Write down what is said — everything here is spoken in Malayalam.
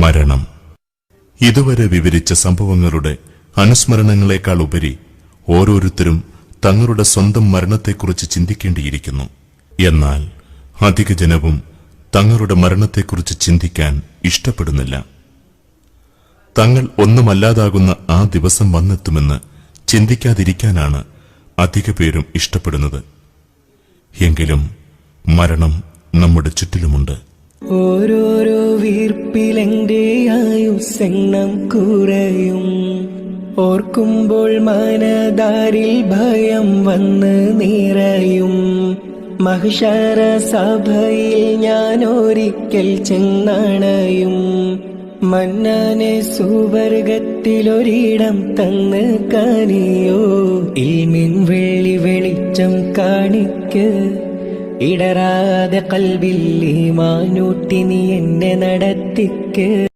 മരണം. ഇതുവരെ വിവരിച്ച സംഭവങ്ങളുടെ അനുസ്മരണങ്ങളെക്കാൾ ഉപരി ഓരോരുത്തരും തങ്ങളുടെ സ്വന്തം മരണത്തെക്കുറിച്ച് ചിന്തിക്കേണ്ടിയിരിക്കുന്നു. എന്നാൽ അധിക ജനവും തങ്ങളുടെ മരണത്തെക്കുറിച്ച് ചിന്തിക്കാൻ ഇഷ്ടപ്പെടുന്നില്ല. തങ്ങൾ ഒന്നുമല്ലാതാകുന്ന ആ ദിവസം വന്നെത്തുമെന്ന് ചിന്തിക്കാതിരിക്കാനാണ് അധിക പേരും ഇഷ്ടപ്പെടുന്നത്. എങ്കിലും മരണം നമ്മുടെ ചുറ്റിലുമുണ്ട്. ഓരോരോ വീർപ്പിലെന്റെ ആയുസ്സെണ്ണം കുറയും. ഓർക്കുമ്പോൾ മനതാരിൽ ഭയം വന്ന് നിറയും. മഹ്ശറ സഭയിൽ ഞാൻ ഒരിക്കൽ ചെന്നണയും. മന്നാനെ സുവർഗത്തിലൊരിടം തന്ന് കനിയോ. ഇൽമിൻ വെള്ളി വെളിച്ചം കാണിക്ക്. ഇടരാതെ കൽബിൽ ഈമാനൂട്ടി നീ എന്നെ നടത്തിക്ക്.